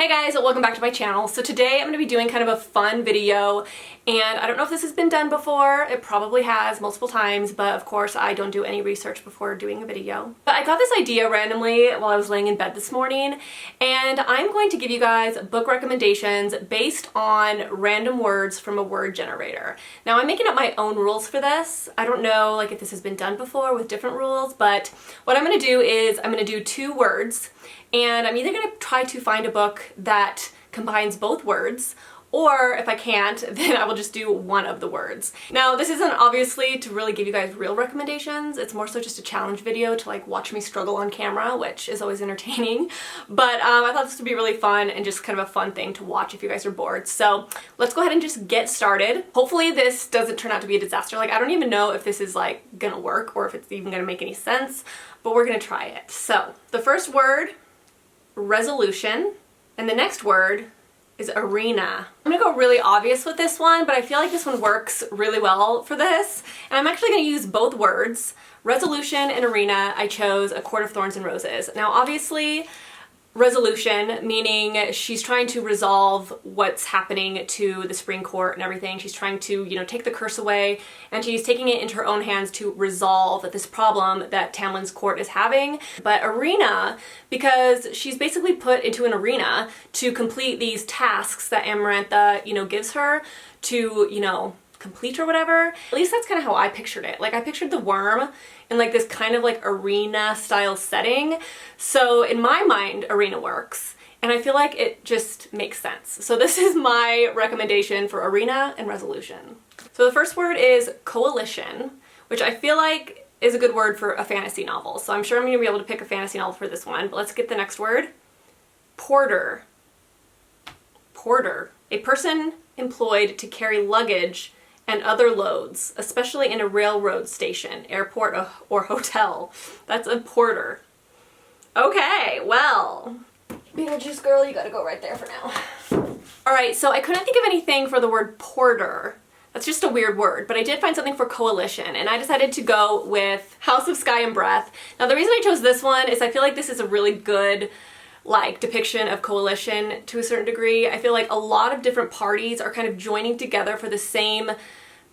Hey guys, welcome back to my channel. So today I'm going to be doing kind of a fun video, and I don't know if this has been done before. It probably has multiple times, but of course I don't do any research before doing a video. But I got this idea randomly while I was laying in bed this morning, and I'm going to give you guys book recommendations based on random words from a word generator. Now I'm making up my own rules for this. I don't know like if this has been done before with different rules, but what I'm going to do is I'm going to do two words, and I'm either going to try to find a book that combines both words, or if I can't, then I will just do one of the words. Now, this isn't obviously to really give you guys real recommendations. It's more so just a challenge video to like watch me struggle on camera, which is always entertaining. But I thought this would be really fun and just kind of a fun thing to watch if you guys are bored. So let's go ahead and just get started. Hopefully this doesn't turn out to be a disaster. Like, I don't even know if this is like gonna work or if it's even gonna make any sense, but we're gonna try it. So the first word, resolution, and the next word is arena. I'm gonna go really obvious with this one, but I feel like this one works really well for this. And I'm actually gonna use both words. Resolution and arena, I chose A Court of Thorns and Roses. Now obviously, resolution, meaning she's trying to resolve what's happening to the Supreme Court and everything. She's trying to, take the curse away, and she's taking it into her own hands to resolve this problem that Tamlin's court is having. But arena, because she's basically put into an arena to complete these tasks that Amarantha, gives her to, complete or whatever. At least that's kind of how I pictured it. Like, I pictured the worm in like this kind of like arena style setting. So in my mind, arena works. And I feel like it just makes sense. So this is my recommendation for arena and resolution. So the first word is coalition, which I feel like is a good word for a fantasy novel. So I'm sure I'm gonna be able to pick a fantasy novel for this one, but let's get the next word. Porter. Porter. A person employed to carry luggage and other loads, especially in a railroad station, airport, or hotel. That's a porter. Okay, well, Beetlejuice girl, you gotta go right there for now. All right, so I couldn't think of anything for the word porter. That's just a weird word, but I did find something for coalition, and I decided to go with House of Sky and Breath. Now the reason I chose this one is I feel like this is a really good depiction of coalition to a certain degree. I feel like a lot of different parties are kind of joining together for the same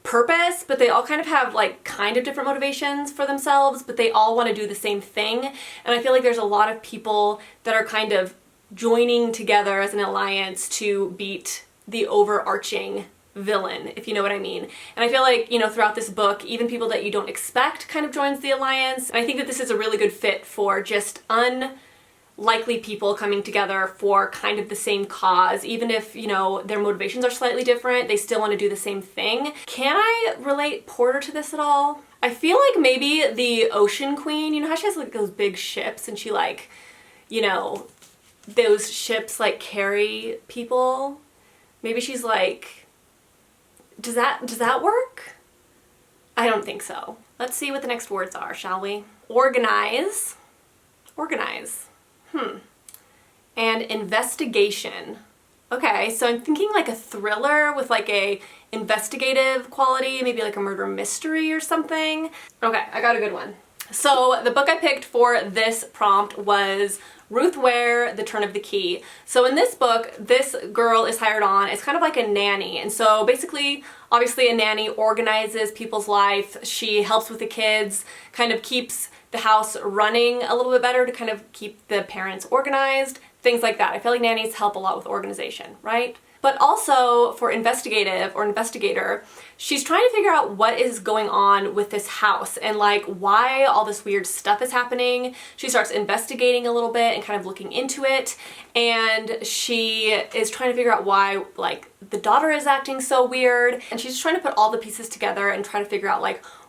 purpose, but they all kind of have kind of different motivations for themselves, but they all want to do the same thing. And I feel like there's a lot of people that are kind of joining together as an alliance to beat the overarching villain, if you know what I mean. And I feel like, throughout this book, even people that you don't expect kind of joins the alliance. And I think that this is a really good fit for just unlikely people coming together for kind of the same cause. Even if, their motivations are slightly different, they still want to do the same thing. Can I relate Porter to this at all? I feel like maybe the Ocean Queen, how she has those big ships and she those ships carry people. Maybe she's does that work? I don't think so. Let's see what the next words are, shall we? Organize. Organize. And investigation. Okay, so I'm thinking like a thriller with a investigative quality, maybe like a murder mystery or something. Okay, I got a good one. So the book I picked for this prompt was Ruth Ware, The Turn of the Key. So in this book, this girl is hired on, it's kind of like a nanny. And so basically, obviously a nanny organizes people's life. She helps with the kids, kind of keeps the house running a little bit better to kind of keep the parents organized, things like that. I feel like nannies help a lot with organization, right? But also for investigative or investigator, she's trying to figure out what is going on with this house and why all this weird stuff is happening. She starts investigating a little bit and kind of looking into it, and she is trying to figure out why the daughter is acting so weird, and she's just trying to put all the pieces together and try to figure out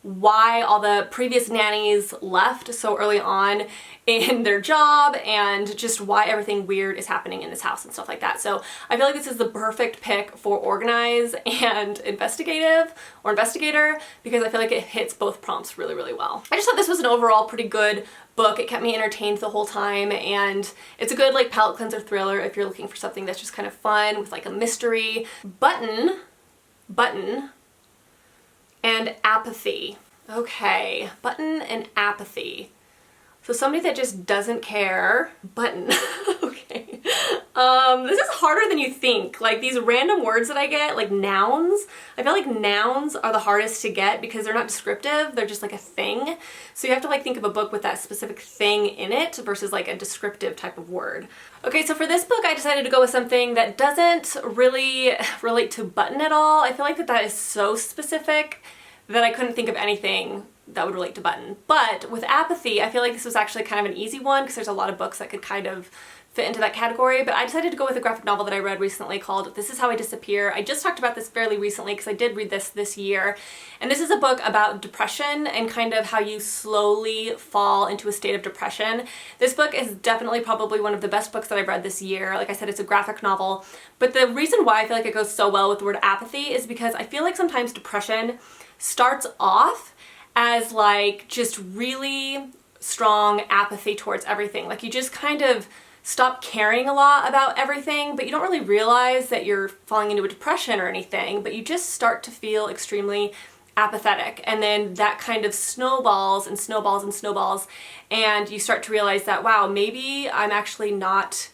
why all the previous nannies left so early on in their job, and just why everything weird is happening in this house and stuff like that. So I feel like this is the perfect pick for organize and investigative or investigator, because I feel like it hits both prompts really, really well. I just thought this was an overall pretty good book. It kept me entertained the whole time, and it's a good palate cleanser thriller if you're looking for something that's just kind of fun with a mystery. Button, and apathy. Okay, button and apathy. So somebody that just doesn't care. Button. Okay. This is harder than you think. Like these random words that I get, like nouns, I feel like nouns are the hardest to get because they're not descriptive, they're just like a thing. So you have to like think of a book with that specific thing in it versus like a descriptive type of word. Okay, so for this book I decided to go with something that doesn't really relate to button at all. I feel like that is so specific that I couldn't think of anything that would relate to button. But with Apathy, I feel like this was actually kind of an easy one because there's a lot of books that could kind of fit into that category, but I decided to go with a graphic novel that I read recently called This Is How I Disappear. I just talked about this fairly recently because I did read this year, and this is a book about depression and kind of how you slowly fall into a state of depression. This book is definitely probably one of the best books that I've read this year. Like I said, it's a graphic novel, but the reason why I feel like it goes so well with the word apathy is because I feel like sometimes depression starts off as like just really strong apathy towards everything. Like you just kind of stop caring a lot about everything, but you don't really realize that you're falling into a depression or anything, but you just start to feel extremely apathetic. And then that kind of snowballs and snowballs and snowballs, and you start to realize that, wow, maybe I'm actually not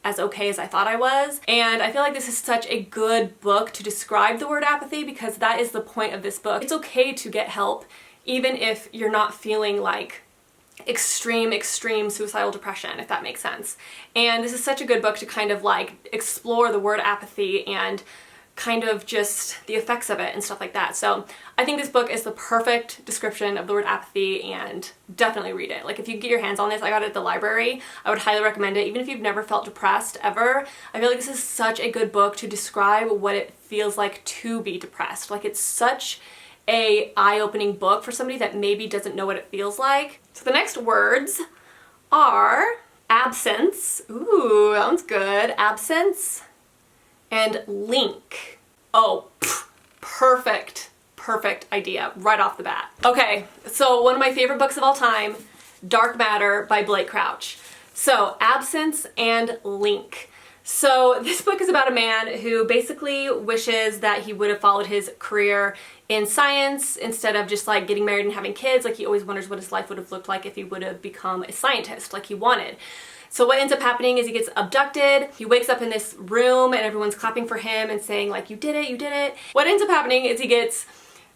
as okay as I thought I was. And I feel like this is such a good book to describe the word apathy because that is the point of this book. It's okay to get help even if you're not feeling like extreme suicidal depression, if that makes sense. And this is such a good book to kind of like explore the word apathy and kind of just the effects of it and stuff like that. So I think this book is the perfect description of the word apathy, and definitely read it. Like if you get your hands on this, I got it at the library, I would highly recommend it. Even if you've never felt depressed ever, I feel like this is such a good book to describe what it feels like to be depressed. Like it's such a eye-opening book for somebody that maybe doesn't know what it feels like. So the next words are absence. Ooh, that one's good. Absence and link. Oh, perfect idea right off the bat. Okay, so one of my favorite books of all time, Dark Matter by Blake Crouch. So absence and link. So this book is about a man who basically wishes that he would have followed his career in science instead of just like getting married and having kids. Like he always wonders what his life would have looked like if he would have become a scientist like he wanted. So what ends up happening is he gets abducted. He wakes up in this room and everyone's clapping for him and saying like, you did it, you did it. What ends up happening is he gets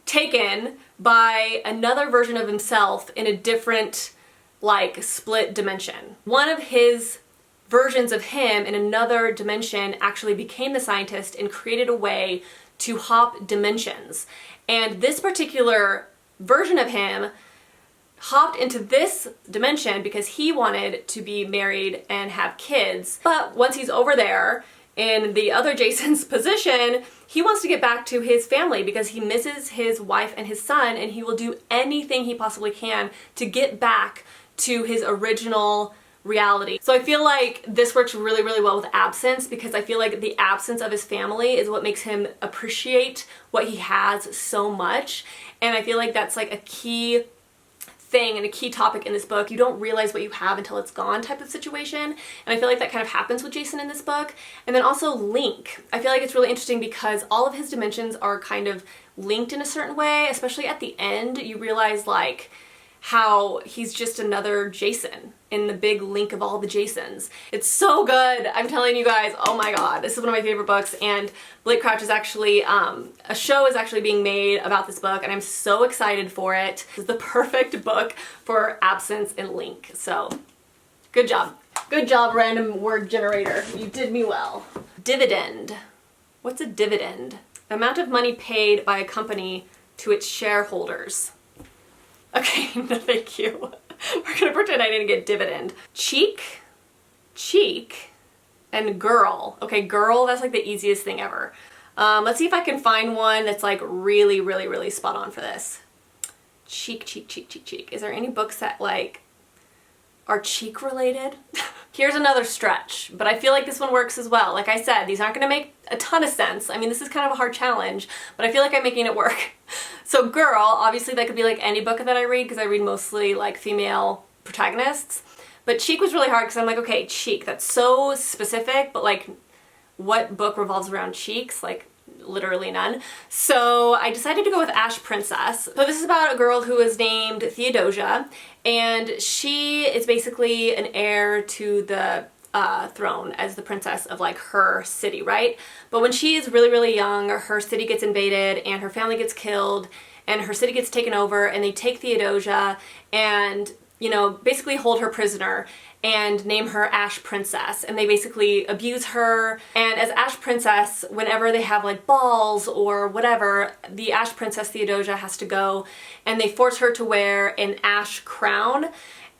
taken by another version of himself in a different like split dimension. One of his versions of him in another dimension actually became the scientist and created a way to hop dimensions. And this particular version of him hopped into this dimension because he wanted to be married and have kids. But once he's over there in the other Jason's position, he wants to get back to his family because he misses his wife and his son, and he will do anything he possibly can to get back to his original reality. So I feel like this works really well with absence because I feel like the absence of his family is what makes him appreciate what he has so much. And I feel like that's like a key thing and a key topic in this book. You don't realize what you have until it's gone type of situation. And I feel like that kind of happens with Jason in this book. And then also link. I feel like it's really interesting because all of his dimensions are kind of linked in a certain way, especially at the end. You realize like how he's just another Jason in the big link of all the Jasons. It's so good. I'm telling you guys, oh my god, this is one of my favorite books, and Blake Crouch is actually, a show is actually being made about this book, and I'm so excited for it. It's the perfect book for absence and link, so good job. Good job, random word generator. You did me well. Dividend. What's a dividend? The amount of money paid by a company to its shareholders. Okay, no thank you. We're gonna pretend I didn't get dividend. Cheek, and girl. Okay, girl, that's like the easiest thing ever. Let's see if I can find one that's like really spot on for this. Cheek. Is there any books that like are cheek related? Here's another stretch, but I feel like this one works as well. Like I said, these aren't gonna make a ton of sense. I mean, this is kind of a hard challenge, but I feel like I'm making it work. So girl, obviously that could be like any book that I read because I read mostly like female protagonists. But cheek was really hard because I'm like, okay, cheek, that's so specific, but like what book revolves around cheeks? Like literally none. So I decided to go with Ash Princess. So this is about a girl who is named Theodosia, and she is basically an heir to the throne as the princess of like her city, right? But when she is really, really young, her city gets invaded and her family gets killed and her city gets taken over, and they take Theodosia and, you know, basically hold her prisoner and name her Ash Princess, and they basically abuse her. And as Ash Princess, whenever they have like balls or whatever, the Ash Princess Theodosia has to go, and they force her to wear an ash crown.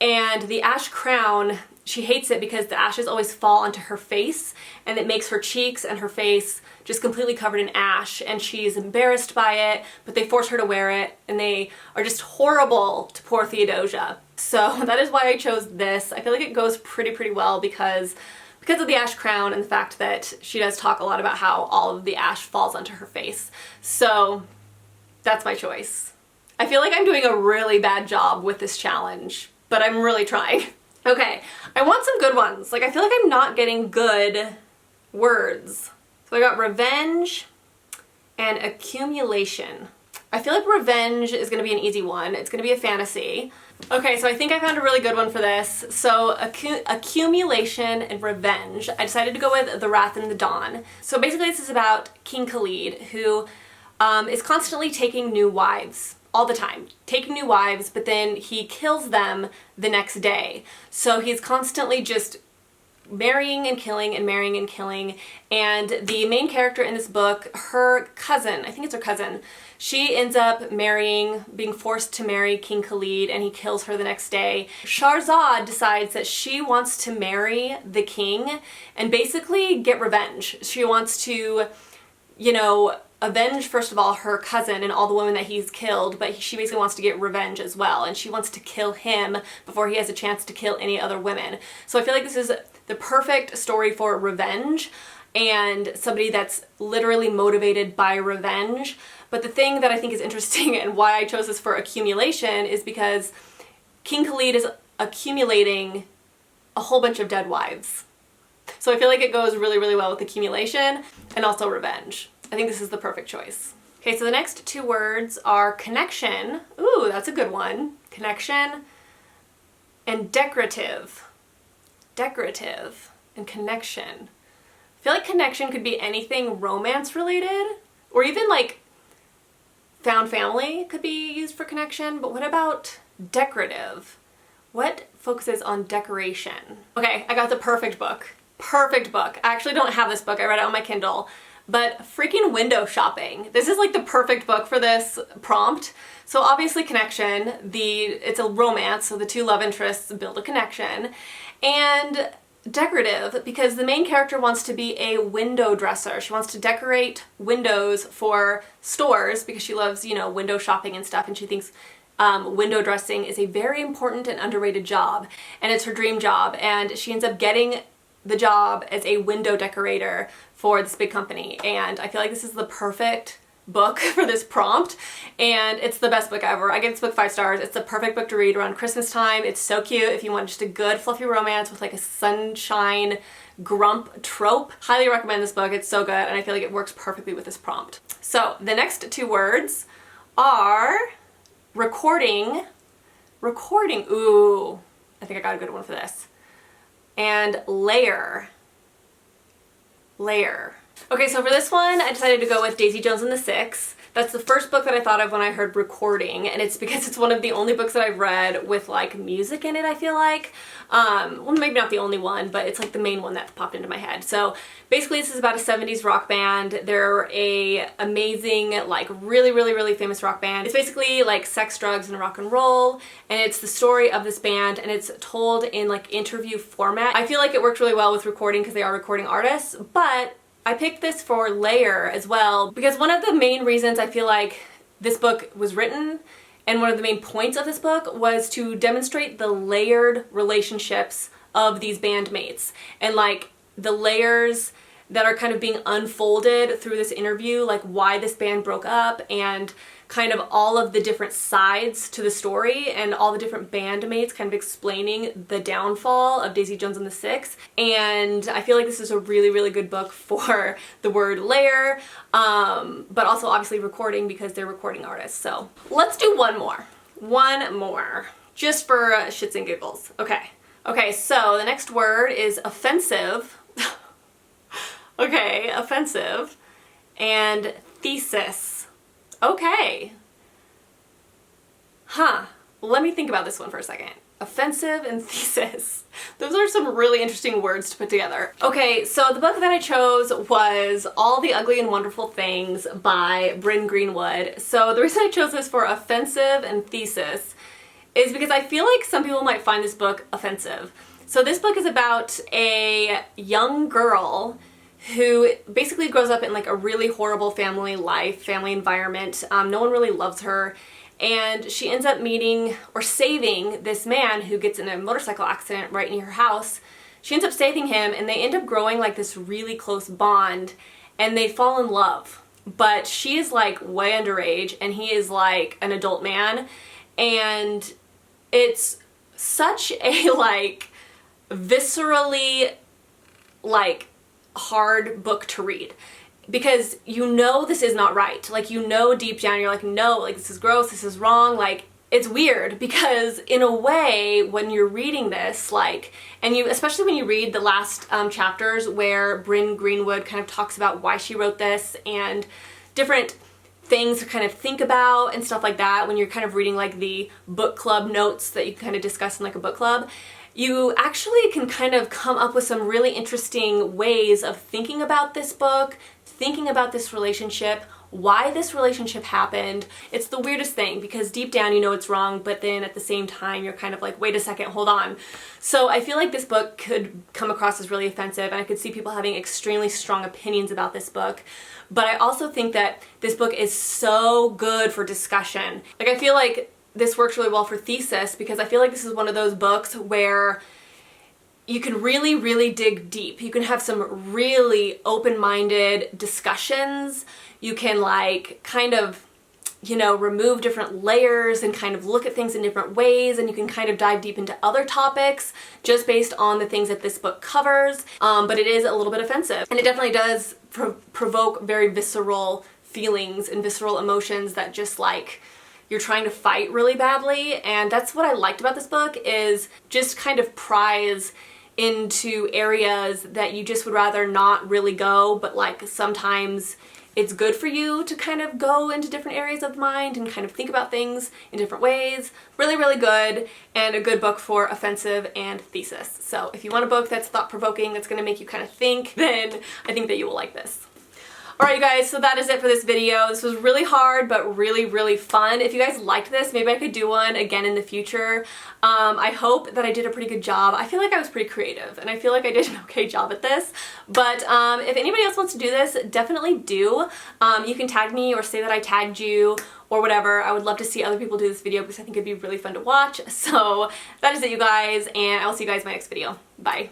And the ash crown, she hates it because the ashes always fall onto her face, and it makes her cheeks and her face just completely covered in ash, and she's embarrassed by it, but they force her to wear it, and they are just horrible to poor Theodosia. So that is why I chose this. I feel like it goes pretty well because of the ash crown and the fact that she does talk a lot about how all of the ash falls onto her face. So that's my choice. I feel like I'm doing a really bad job with this challenge, but I'm really trying. Okay, I want some good ones. Like, I feel like I'm not getting good words. So I got revenge and accumulation. I feel like revenge is gonna be an easy one. It's gonna be a fantasy. Okay, so I think I found a really good one for this. So accumulation and revenge. I decided to go with The Wrath and the Dawn. So basically this is about King Khalid, who is constantly taking new wives. All the time, taking new wives, but then he kills them the next day. So he's constantly just marrying and killing and marrying and killing. And the main character in this book, her cousin, I think it's her cousin, she ends up marrying, being forced to marry King Khalid, and he kills her the next day. Shahrazad decides that she wants to marry the king and basically get revenge. She wants to, you know, avenge, first of all, her cousin and all the women that he's killed, but she basically wants to get revenge as well, and she wants to kill him before he has a chance to kill any other women. So I feel like this is the perfect story for revenge and somebody that's literally motivated by revenge. But the thing that I think is interesting and why I chose this for accumulation is because King Khalid is accumulating a whole bunch of dead wives. So I feel like it goes really well with accumulation and also revenge. I think this is the perfect choice. Okay, so the next two words are connection. Ooh, that's a good one. Connection and decorative. Decorative and connection. I feel like connection could be anything romance related, or even like found family could be used for connection, but what about decorative? What focuses on decoration? Okay, I got the perfect book. Perfect book. I actually don't have this book. I read it on my Kindle. But freaking window shopping. This is like the perfect book for this prompt. So obviously connection, it's a romance, so the two love interests build a connection. And decorative, because the main character wants to be a window dresser. She wants to decorate windows for stores because she loves, you know, window shopping and stuff, and she thinks window dressing is a very important and underrated job, and it's her dream job, and she ends up getting the job as a window decorator for this big company. And I feel like this is the perfect book for this prompt, and it's the best book ever. I give this book 5 stars. It's the perfect book to read around Christmas time. It's so cute if you want just a good fluffy romance with like a sunshine grump trope. Highly recommend this book. It's so good, and I feel like it works perfectly with this prompt. So the next two words are recording. Ooh, I think I got a good one for this. And layer. Okay, so for this one, I decided to go with Daisy Jones and the Six. That's the first book that I thought of when I heard recording, and it's because it's one of the only books that I've read with like music in it, I feel like. Well, maybe not the only one, but it's like the main one that popped into my head. So basically this is about a 70s rock band. They're a amazing, like really famous rock band. It's basically like sex, drugs, and rock and roll, and it's the story of this band, and it's told in like interview format. I feel like it works really well with recording because they are recording artists, but I picked this for layer as well because one of the main reasons I feel like this book was written and one of the main points of this book was to demonstrate the layered relationships of these bandmates and like the layers that are kind of being unfolded through this interview, like why this band broke up and kind of all of the different sides to the story and all the different bandmates kind of explaining the downfall of Daisy Jones and the Six. And I feel like this is a really good book for the word layer, but also obviously recording because they're recording artists. So let's do one more, just for shits and giggles. Okay, Okay, so the next word is offensive. Okay, offensive. And thesis. Okay. Huh. Let me think about this one for a second. Offensive and thesis. Those are some really interesting words to put together. Okay, so the book that I chose was All the Ugly and Wonderful Things by Bryn Greenwood. So the reason I chose this for offensive and thesis is because I feel like some people might find this book offensive. So this book is about a young girl who basically grows up in like a really horrible family environment. No one really loves her. And she ends up meeting or saving this man who gets in a motorcycle accident right near her house. She ends up saving him, and they end up growing like this really close bond, and they fall in love. But she is like way underage and he is like an adult man, and it's such a like viscerally like hard book to read. Because you know this is not right. Like, you know deep down you're like, no, like this is gross, this is wrong, like it's weird. Because in a way, when you're reading this, like, and you, especially when you read the last chapters where Bryn Greenwood kind of talks about why she wrote this and different things to kind of think about and stuff like that, when you're kind of reading like the book club notes that you kind of discuss in like a book club, you actually can kind of come up with some really interesting ways of thinking about this book, thinking about this relationship, why this relationship happened. It's the weirdest thing because deep down you know it's wrong, but then at the same time you're kind of like, wait a second, hold on. So I feel like this book could come across as really offensive, and I could see people having extremely strong opinions about this book. But I also think that this book is so good for discussion. Like, I feel like this works really well for thesis because I feel like this is one of those books where you can really, really dig deep. You can have some really open-minded discussions. You can like kind of, you know, remove different layers and kind of look at things in different ways, and you can kind of dive deep into other topics just based on the things that this book covers. But it is a little bit offensive, and it definitely does provoke very visceral feelings and visceral emotions that just like you're trying to fight really badly. And that's what I liked about this book, is just kind of pries into areas that you just would rather not really go, but like sometimes it's good for you to kind of go into different areas of the mind and kind of think about things in different ways. Really, really good, and a good book for offensive and thesis. So if you want a book that's thought-provoking, that's going to make you kind of think, then I think that you will like this. Alright you guys, so that is it for this video. This was really hard, but really, really fun. If you guys liked this, maybe I could do one again in the future. I hope that I did a pretty good job. I feel like I was pretty creative, and I feel like I did an okay job at this. But if anybody else wants to do this, definitely do. You can tag me or say that I tagged you or whatever. I would love to see other people do this video because I think it'd be really fun to watch. So that is it, you guys, and I will see you guys in my next video. Bye.